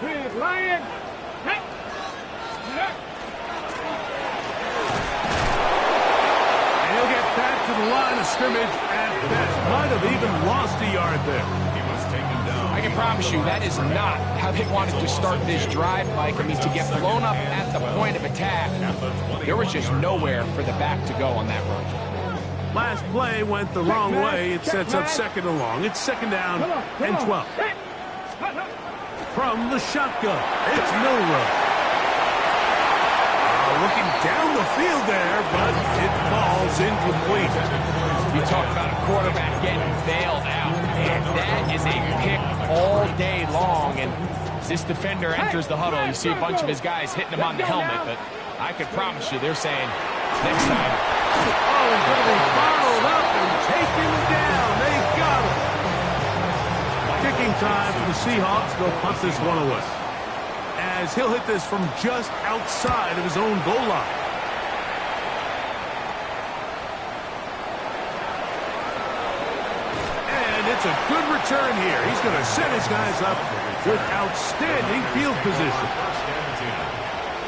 Lion. And he'll get back to the line of scrimmage at best. Might have even lost a yard there. He was taken down. I can promise you that is not how they wanted to start this drive, Mike. I mean, to get blown up at the point of attack, there was just nowhere for the back to go on that run. Last play went the wrong way. It sets up second and long. It's second down and 12. From the shotgun, it's Milrow. Looking down the field there, but it falls incomplete. You talk about a quarterback getting bailed out, and that is a pick all day long. And as this defender enters the huddle, you see a bunch of his guys hitting him on the helmet, but I could promise you they're saying, next time. Oh, he's going to be followed up and taken down. They got him. Kicking time for the Seahawks. They'll punt this one away, as he'll hit this from just outside of his own goal line. And it's a good return here. He's going to set his guys up with outstanding field position. First and 10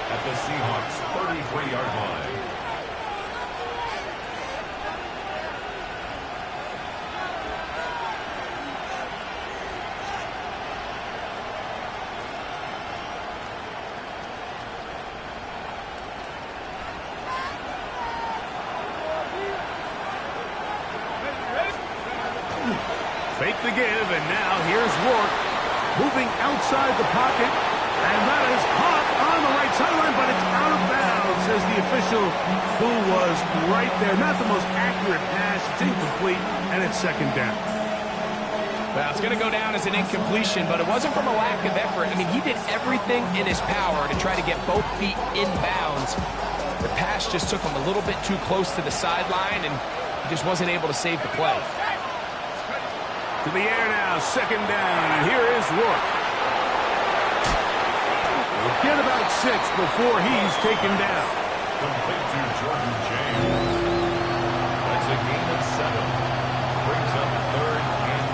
at the Seahawks 33-yard line. Fake the give, and now here's Rourke moving outside the pocket, and that is caught on the right sideline, but it's out of bounds, says the official who was right there. Not the most accurate pass. It's incomplete, and it's second down. Well, it's going to go down as an incompletion, but it wasn't from a lack of effort. I mean, he did everything in his power to try to get both feet in bounds. The pass just took him a little bit too close to the sideline, and he just wasn't able to save the play. To the air now, second down, and here is Rourke. We'll get about 6 before he's taken down. Complete to Jordan James. That's a gain of 7. Brings up third and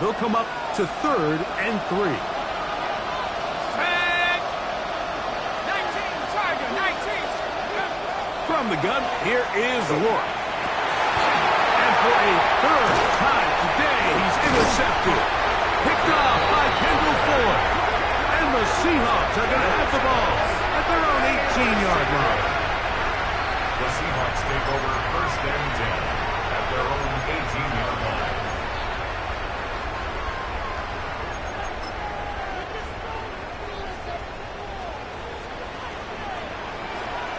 3. He'll come up to third and 3. From the gun, here is Rourke. And for a third time today, he's intercepted. Picked off by Kendall Fuller. And the Seahawks are going to have the ball at their own 18-yard line. The Seahawks take over first and 10 at their own 18-yard line.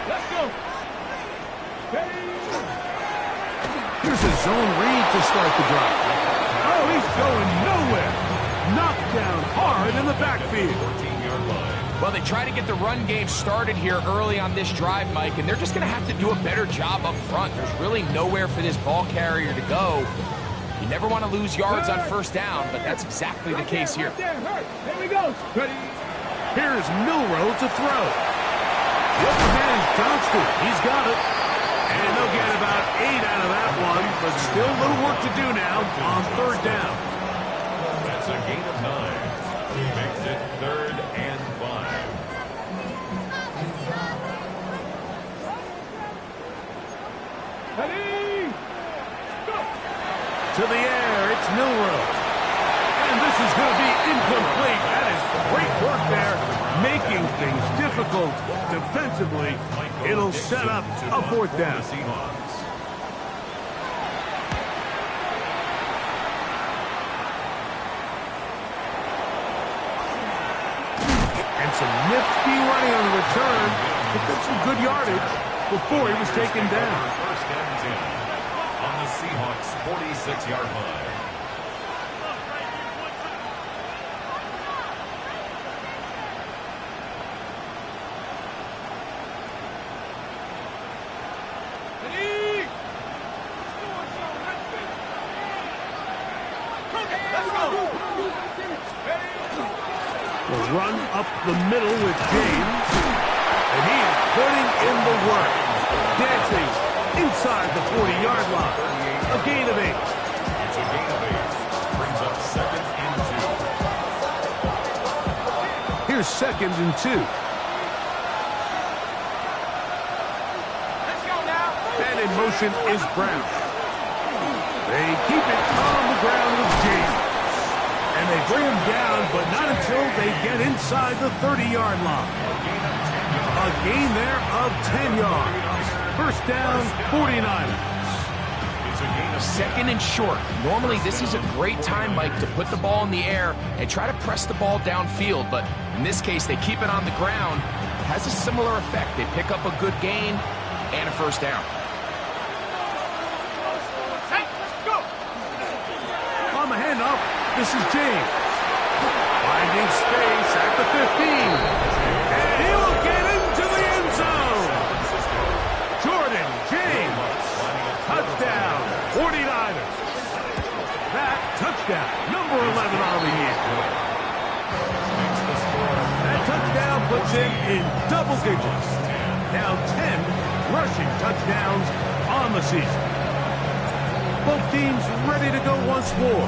Let's go. Here's a zone read to start the drive. Oh, he's going nowhere. Knocked down hard in the backfield. 14-yard line. Well, they try to get the run game started here early on this drive, Mike, and they're just going to have to do a better job up front. There's really nowhere for this ball carrier to go. You never want to lose yards on first down, but that's exactly the case here. Here we go. Ready. Here's Milrow to throw. The other man's Johnston. He's got it. And they'll get about 8 out of that one, but still a little work to do now on third down. That's a gain of 9. Makes it third and 5. Ready. Go. To the air, it's Milrow. And this is going to be incomplete. That is great work there, making things difficult defensively. It'll set up a fourth down. Seahawks. And some nifty running on the return. Picked up some good yardage before he was taken down. First and 10 on the Seahawks 46-yard line. The run up the middle with James. And he is putting in the work. Dancing inside the 40-yard line. A gain of 8. It's a gain of 8. Brings up 2nd and 2. Here's 2nd and 2. Let's go now. And in motion is Brown. They keep it on the ground with James. And they bring him down, but not until they get inside the 30-yard line. A gain there of 10 yards. First down, 49ers. It's a gain of 2nd and short. Normally, this is a great time, Mike, to put the ball in the air and try to press the ball downfield. But in this case, they keep it on the ground. Has a similar effect. They pick up a good gain and a first down. Hey, let's go. On the handoff, this is James. Finding space at the 15. And he'll get into the end zone. Jordan James. Touchdown, 49ers. That touchdown, number 11 on the year. That touchdown puts him in double digits. Now 10 rushing touchdowns on the season. Both teams ready to go once more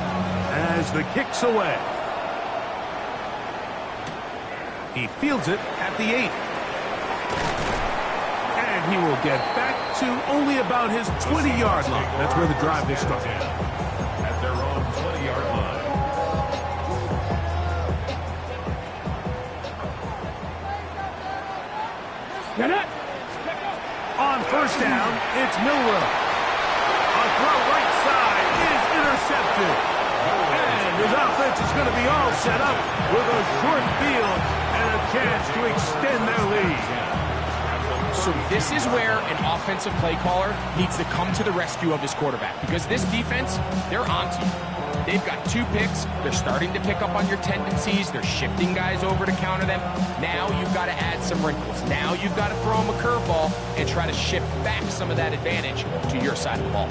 as the kick's away. He fields it at the 8. And he will get back to only about his 20-yard line. That's where the drive will start. at their own 20-yard line. Get it. On first down, it's Milrow. A throw right side is intercepted. And his offense is going to be all set up with a short field and a chance to extend their lead. So this is where an offensive play caller needs to come to the rescue of his quarterback, because this defense, they're onto you. They've got 2 picks. They're starting to pick up on your tendencies. They're shifting guys over to counter them. Now you've got to add some wrinkles. Now you've got to throw them a curveball and try to shift back some of that advantage to your side of the ball.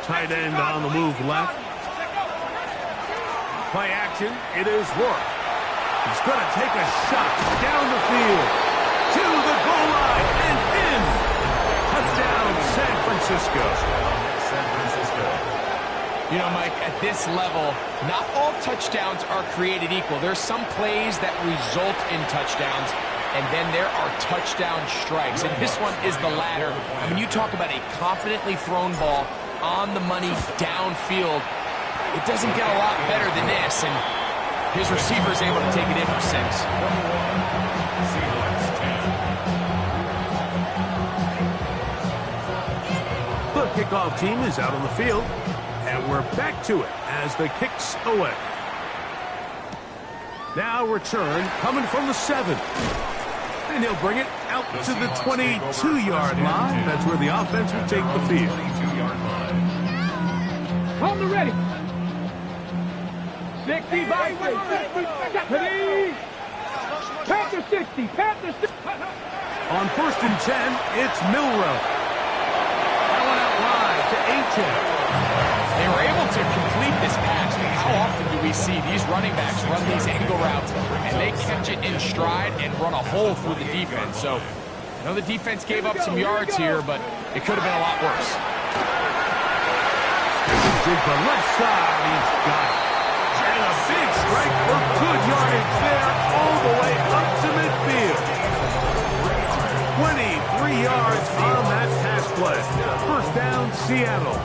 Tight end on the move left. Play action, it is Rourke. He's going to take a shot down the field to the goal line and in. Touchdown, San Francisco. San Francisco. You know, Mike, at this level, not all touchdowns are created equal. There's some plays that result in touchdowns, and then there are touchdown strikes. And this one is the latter. I mean, you talk about a confidently thrown ball on the money downfield. It doesn't get a lot better than this, and his receiver is able to take it in for 6. Seahawks 10. The kickoff team is out on the field, and we're back to it as the kick's away. Now return coming from the 7. And he'll bring it out to the 22-yard line. That's where the offense will take the field. 22-yard line. On the ready. 60 by 60. Panther 60. Panther 60. On first and 10, it's Milrow. That one out wide to Achane. They were able to complete this pass, but how often do we see these running backs run these angle routes and they catch it in stride and run a hole through the defense? So, I know the defense gave up some yards here, but it could have been a lot worse. To the left side, he's got it. And a big strike for good yardage there all the way up to midfield. 23 yards on that pass play. First down, Seattle.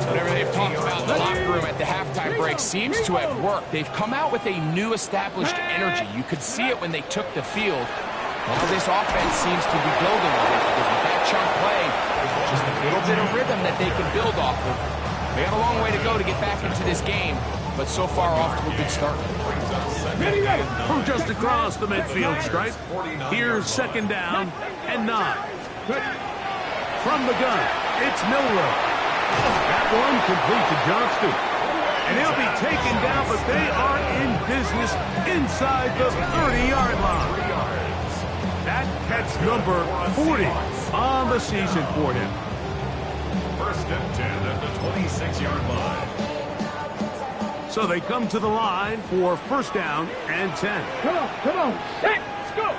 Whatever they've talked about in the locker room at the halftime break seems to have worked. They've come out with a new established energy. You could see it when they took the field. Now this offense seems to be building on it, because with that chunk play, there's just a little bit of rhythm that they can build off of. They got a long way to go to get back into this game, but so far off to a good start. From just across the midfield stripe, here's second down and 9. From the gun, it's Milrow. That one complete to Johnston. And he'll be taken down, but they are in business inside the 30-yard line. That catch number 40 on the season for him. First and 10 at the 26-yard line. So they come to the line for first down and 10. Come on. Set. Let's go.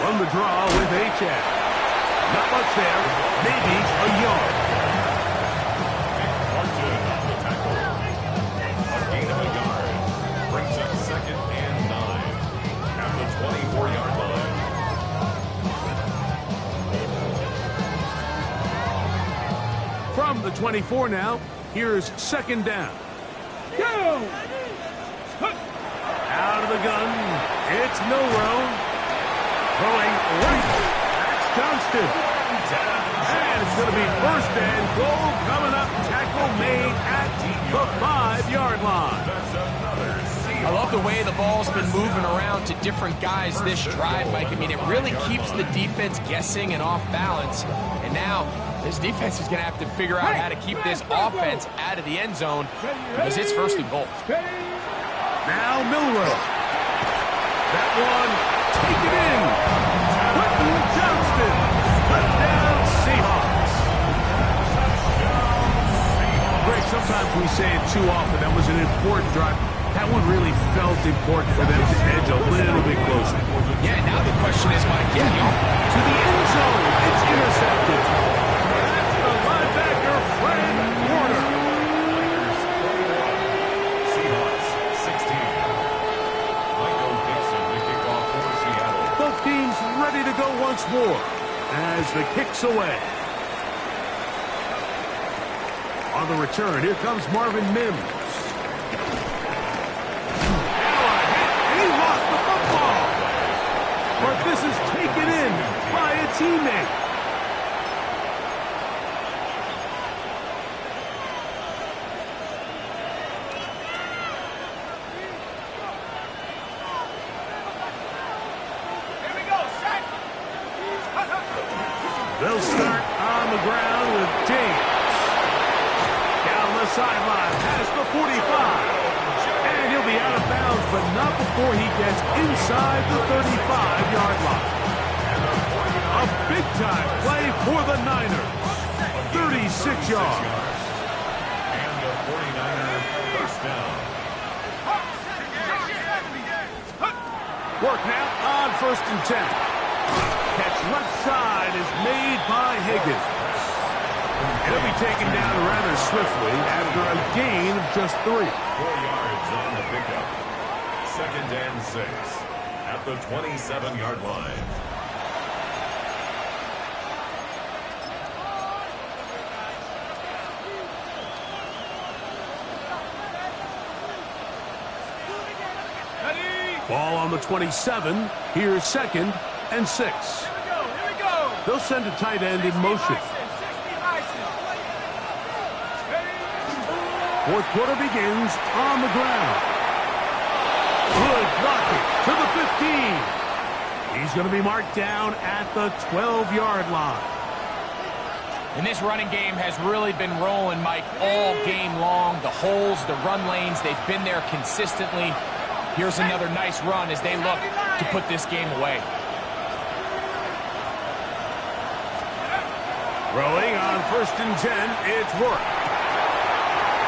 From the draw with H.F. Not much there. Maybe a yard. Martin on the tackle. A gain of a yard. Brings up second and 9 at the 24-yard line. From the 24 now, here's second down. Go. Out of the gun, it's Milrow. Throwing right. That's Johnston. And it's going to be first and goal coming up. Tackle made at the 5-yard line. I love the way the ball's been moving around to different guys this drive, Mike. I mean, it really keeps the defense guessing and off balance. And now this defense is going to have to figure out how to keep this offense out of the end zone because it's first and goal. Now Milrow. That one, take it in. Quentin Johnston. Touchdown Seahawks. Greg, sometimes we say it too often. That was an important drive. That one really felt important for them to edge a little bit closer. Yeah, now the question is, Mike, To the end zone. It's intercepted. That's the linebacker, Fred Warner. Seahawks 16. Michael Dixon, the kickoff for Seattle. Both teams ready to go once more as the kick's away. On the return, here comes Marvin Mims. But this is taken in by a teammate. Here we go. Set. They'll start on the ground with James. Down the sideline, past the 45. And he'll be out of bounds, but not before he gets inside the 35-yard line. A big-time play for the Niners. 36 yards. And the 49er first down. Work now on first and 10. Catch left side is made by Higgins. He'll be taken down rather swiftly after a gain of just 3. 4 yards on the pickup. Second and 6 at the 27-yard line. Ball on the 27. Here's second and 6. Here we go. They'll send a tight end in motion. 60 Fourth quarter begins on the ground. Good blocking to the 15. He's going to be marked down at the 12-yard line. And this running game has really been rolling, Mike, all game long. The holes, the run lanes, they've been there consistently. Here's another nice run as they look to put this game away. Throwing on first and 10, it's Work.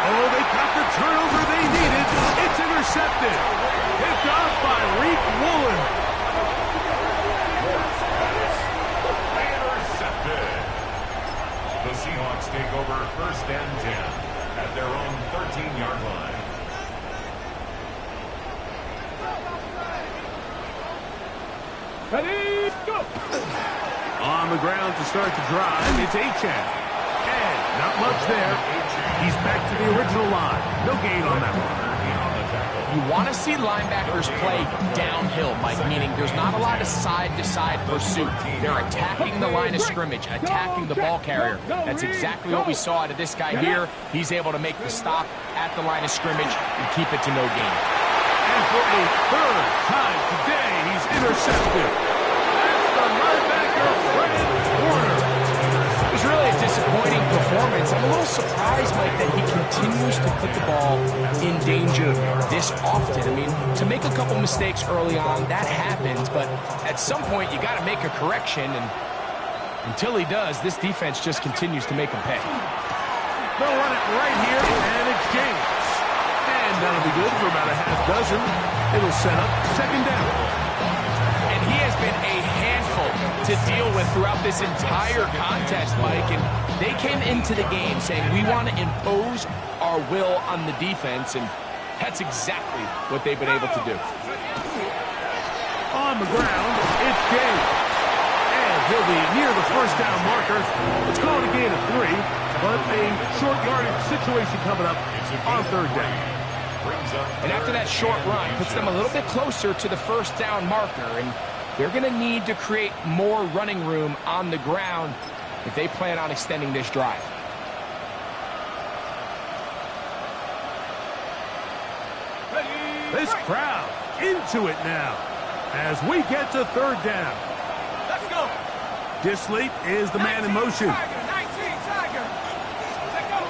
Oh, they got the turnover they needed. It's intercepted. Picked off by Reek Woolen. Intercepted. The Seahawks take over first and 10 at their own 13-yard line. Ready, go. On the ground to start the drive, it's Achane. And not much there. He's back to the original line. No gain on that one. You want to see linebackers play downhill, Mike, meaning there's not a lot of side-to-side pursuit. They're attacking the line of scrimmage, attacking the ball carrier. That's exactly what we saw out of this guy here. He's able to make the stop at the line of scrimmage and keep it to no gain. And for a third time today, he's intercepted. That's the linebacker, Fred Warner. It was really a disappointing performance. I'm a little surprised, Mike, that he continues to put the ball in danger this often. I mean, to make a couple mistakes early on, that happens, but at some point you got to make a correction, and until he does, this defense just continues to make him pay. They'll run it right here, and it's James. that'll be good for about a half dozen. It'll set up second down. And he has been a handful to deal with throughout this entire contest, Mike. And they came into the game saying, we want to impose our will on the defense, and that's exactly what they've been able to do. On the ground, it's James. And he'll be near the first down marker. Let's call it a gain of 3, but a short yardage situation coming up on third down. And after that short run, puts them a little bit closer to the first down marker, and they're going to need to create more running room on the ground if they plan on extending this drive. This crowd into it now as we get to third down. Let's go. Disley is the man in motion. Tiger. Let's go.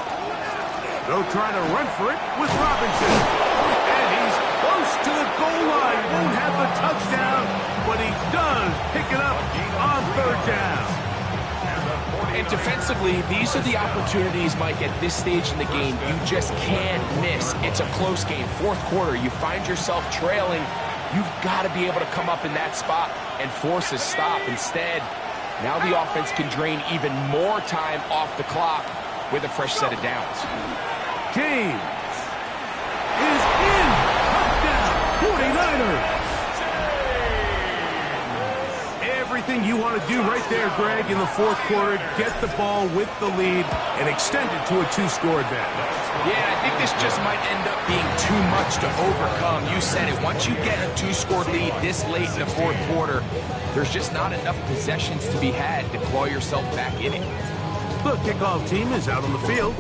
They'll try to run for it with Robinson. And he's close to the goal line. Won't have the touchdown, but he does pick it up on third down. And defensively, these are the opportunities, Mike, at this stage in the game you just can't miss. It's a close game. Fourth quarter, you find yourself trailing. You've got to be able to come up in that spot and force a stop. Instead, now the offense can drain even more time off the clock with a fresh set of downs. James is in. Touchdown, 49ers. Everything you want to do right there, Greg, in the fourth quarter, get the ball with the lead and extend it to a 2-score advantage. Yeah, I think this just might end up being too much to overcome. You said it. Once you get a 2-score lead this late in the fourth quarter, there's just not enough possessions to be had to claw yourself back in it. The kickoff team is out on the field,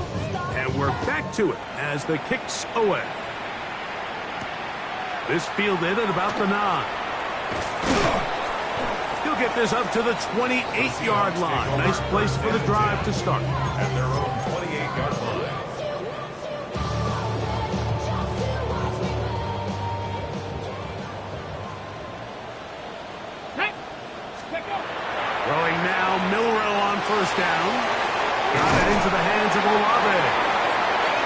and we're back to it as the kick's away. This fielded at about the 9. He'll get this up to the 28-yard line. Nice place for the drive to start. At their own 28-yard line. Throwing now, Milrow on first down. Got it into the hands of Olave.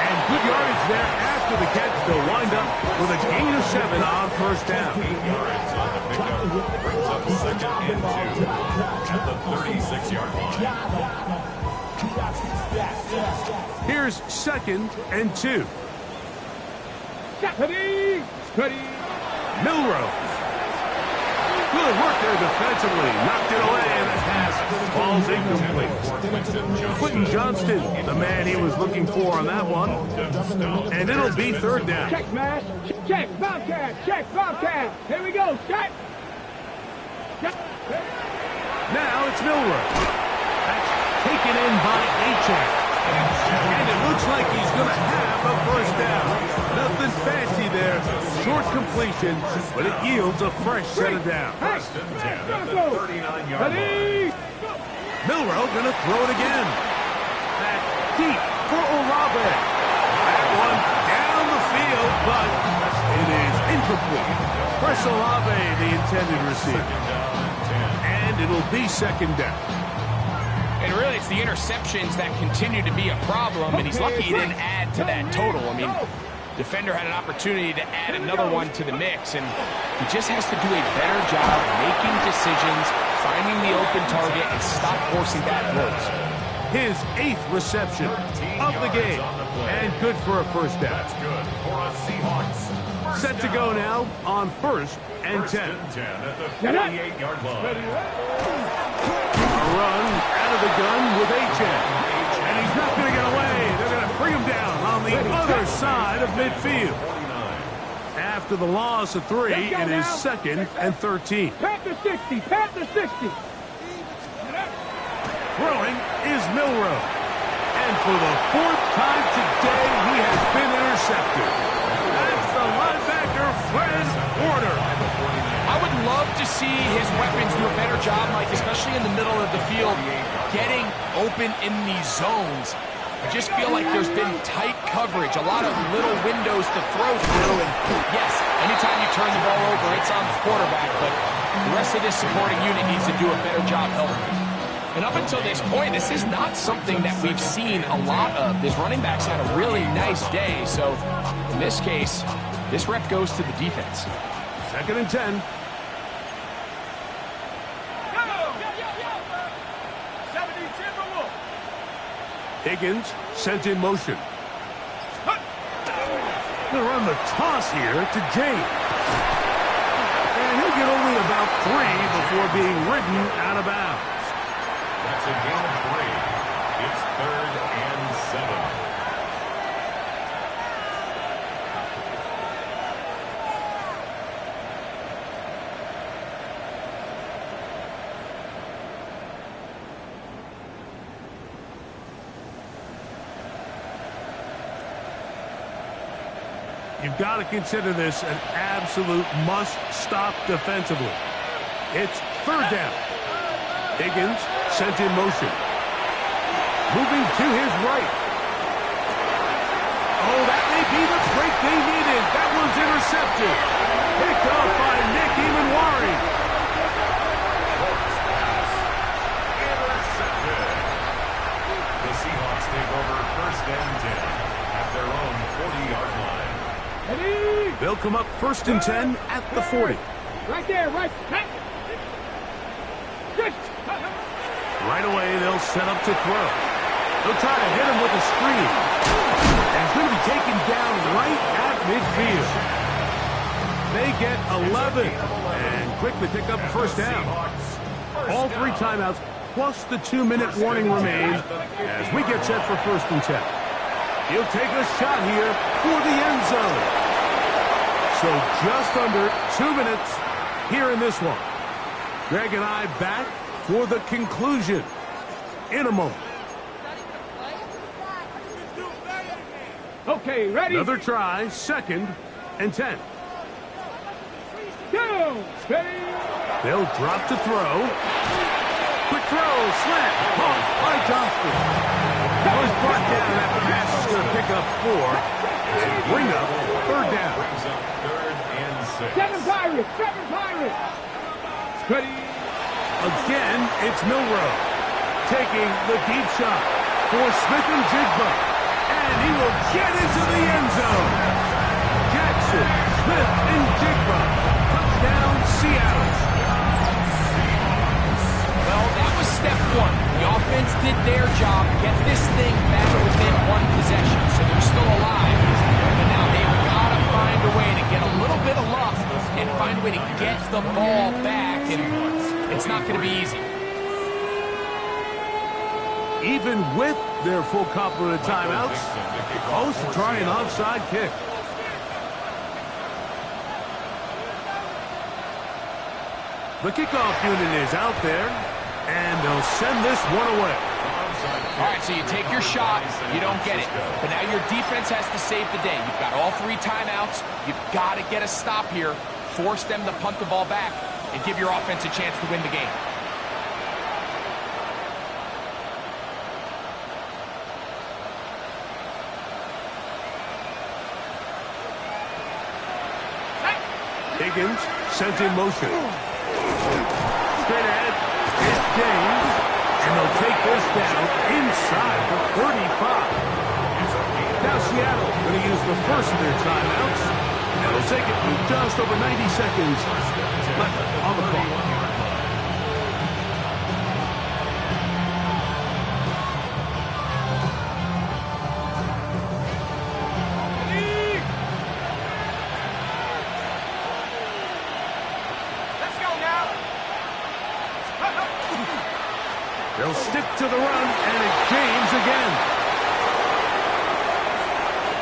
And good yardage there after the catch. They'll wind up with a gain of 7 on first down. 8 yards on the pickup. Brings up second and 2 at the 36-yard line. Here's second and 2. Steady. Milrow. Good work there defensively. Knocked it away, and the pass falls incomplete. Quentin Johnston, the man he was looking for on that one. And it'll be third down. Check, smash. Check, Bobcat. Here we go. Check. Now it's Milrow. That's taken in by Achek. And it looks like he's going to have a first down. Nothing fancy there. Short completion, but it yields a fresh set of downs. First and 10 at the 39-yard line. Milrow going to throw it again. Back deep for Olave. That one down the field, but it is incomplete. Chris Olave, the intended receiver. And it'll be second down. And really, it's the interceptions that continue to be a problem, and he's lucky he didn't add to that total. I mean, defender had an opportunity to add another one to the mix, and he just has to do a better job making decisions, finding the open target, and stop forcing bad throws. His 8th reception of the game, and good for a first down. That's good for a Seahawks. Set to go now on first and 10. First and 10 at the 48-yard line. A run out of the gun with Achek. And he's not going to get away. They're going to bring him down on the other side of midfield. After the loss of 3, it is second and 13. Pat the 60. Throwing is Milrow. And for the 4th time today, he has been intercepted. That's the linebacker, Fred Warner. I would love to see his weapons do a better job, Mike, especially in the middle of the field, getting open in these zones. I just feel like there's been tight coverage, a lot of little windows to throw through, and yes, anytime you turn the ball over, it's on the quarterback, but the rest of this supporting unit needs to do a better job helping. And up until this point, this is not something that we've seen a lot of. This running back's had a really nice day. So in this case, this rep goes to the defense. 2nd and 10. Higgins sent in motion. Gonna run the toss here to James. And he'll get only about 3 before being ridden out of bounds. That's a gain of 3. It's 3rd and 7. You've got to consider this an absolute must-stop defensively. It's 3rd down. Higgins sent in motion. Moving to his right. Oh, that may be the break they needed. That one's intercepted. Picked up by Nick Emanwari. Intercepted. The Seahawks take over 1st and 10 at their own 40-yard line. They'll come up 1st and 10 at the 40. Right there, right. Good. Right away, they'll set up to throw. They'll try to hit him with a screen. And he's going to be taken down right at midfield. They get 11 and quickly pick up the 1st down. All 3 timeouts plus the 2-minute warning remain as we get set for 1st and 10. He'll take a shot here for the end zone. So just under 2 minutes here in this one. Greg and I back for the conclusion in a moment. Okay, ready? Another try, 2nd and 10. Go! Steady! They'll drop to throw. Quick throw, slant, caught by Johnston. Was brought down after the pass is going to pick up 4 and bring up 3rd down. Brings up 3rd and 6. 7 Pirates! 7 Pirates! Steady! Again, it's Milrow taking the deep shot for Smith and Jigba. And he will get into the end zone. Jackson, Smith, and Jigba. Touchdown, Seattle. Well, that was step 1. The offense did their job, get this thing back within 1 possession, so they're still alive. But now they've got to find a way to get a little bit of luck and find a way to get the ball back, and it's not going to be easy. Even with their full complement of timeouts, the goes to try an onside kick. The kickoff unit is out there, and they'll send this one away. All right, so you take your shot, you don't get it. But now your defense has to save the day. You've got all 3 timeouts. You've got to get a stop here, force them to punt the ball back, and give your offense a chance to win the game. Higgins sent in motion. Straight ahead is James, and they'll take this down inside the 35. Now Seattle going to use the first of their timeouts, and they'll take it with just over 90 seconds left on the clock. They'll stick to the run, and it's James again.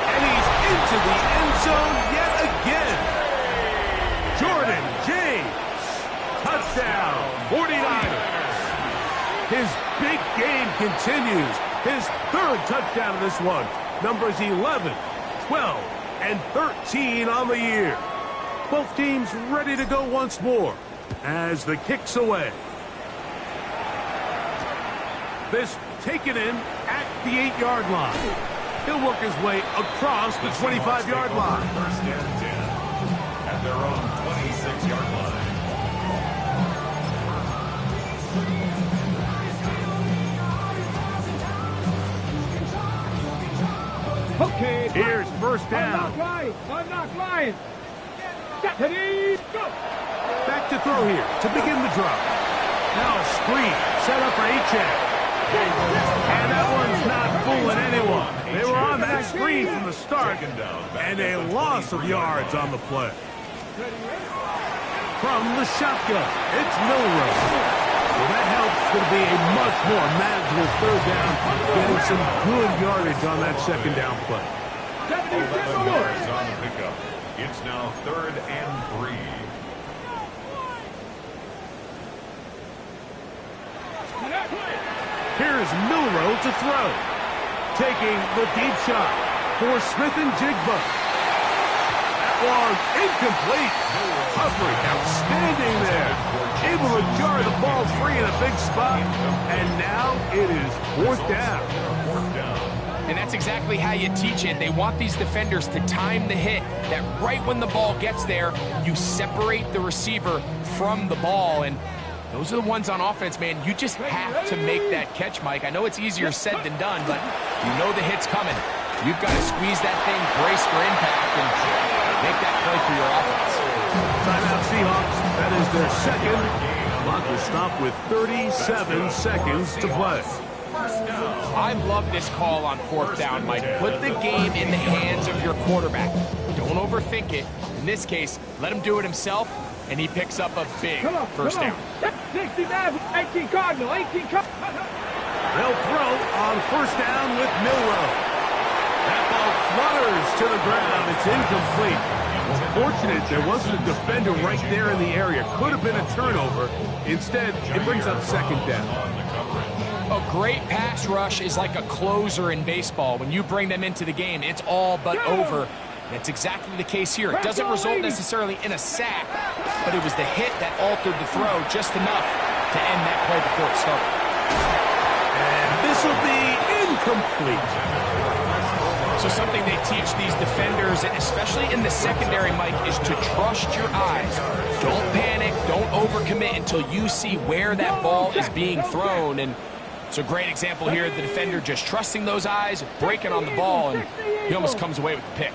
And he's into the end zone yet again. Jordan James. Touchdown, 49ers. His big game continues. His 3rd touchdown of this one. Numbers 11, 12, and 13 on the year. Both teams ready to go once more as the kick's away. This taken in at the 8-yard line. He'll work his way across the 25-yard line. 1st and 10 at their own 26-yard line. Okay. Here's first down. Unlock line. Ready, go. Back to throw here to begin the drop. Now a screen set up for Achane. And that one's not fooling anyone. They were on that screen from the start, and a loss of yards on the play. From the shotgun, it's Milroe. Well, that helps. It's going to be a much more manageable third down, getting some good yardage on that second down play. 11 yards on the pickup. It's now 3rd and 3. Here's Milroe to throw. Taking the deep shot for Smith and Jigba. That was incomplete. Humphrey outstanding there. Able to jar the ball free in a big spot. And now it is 4th down. And that's exactly how you teach it. They want these defenders to time the hit, that right when the ball gets there, you separate the receiver from the ball. And those are the ones on offense, man. You just have to make that catch, Mike. I know it's easier said than done, but you know the hit's coming. You've got to squeeze that thing, brace for impact, and make that play for your offense. Timeout Seahawks. That is their second. Clock will stop with 37 seconds to play. I love this call on 4th down, Mike. Put the game in the hands of your quarterback. Don't overthink it. In this case, let him do it himself, and he picks up a big first down. 18 Cardinal, 18 Cardinal. They'll throw on first down with Milroe. That ball flutters to the ground. It's incomplete. Fortunate there wasn't a defender right there in the area. Could have been a turnover. Instead, it brings up second down. A great pass rush is like a closer in baseball. When you bring them into the game, it's all but over. That's exactly the case here. It doesn't result necessarily in a sack, but it was the hit that altered the throw just enough to end that play before it started. And this will be incomplete. So something they teach these defenders, and especially in the secondary, Mike, is to trust your eyes. Don't panic, don't overcommit until you see where that ball is being thrown. And it's a great example here. The defender just trusting those eyes, breaking on the ball, and he almost comes away with the pick.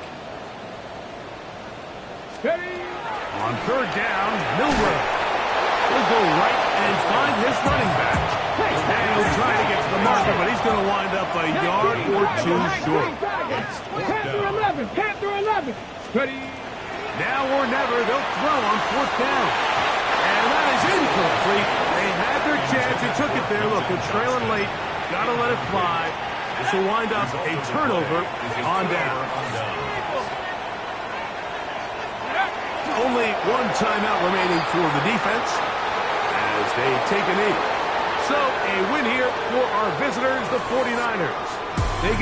On third down, Milroe will go right and find his running back. And he'll try to get to the marker, but he's going to wind up a yard or two short. Panther 11. Ready. Now or never, they'll throw on 4th down. And that is incomplete. They had their chance. They took it there. Look, they're trailing late. Got to let it fly. This will wind up a turnover on down. Only one timeout remaining for the defense as they take a knee. So a win here for our visitors, the 49ers. They get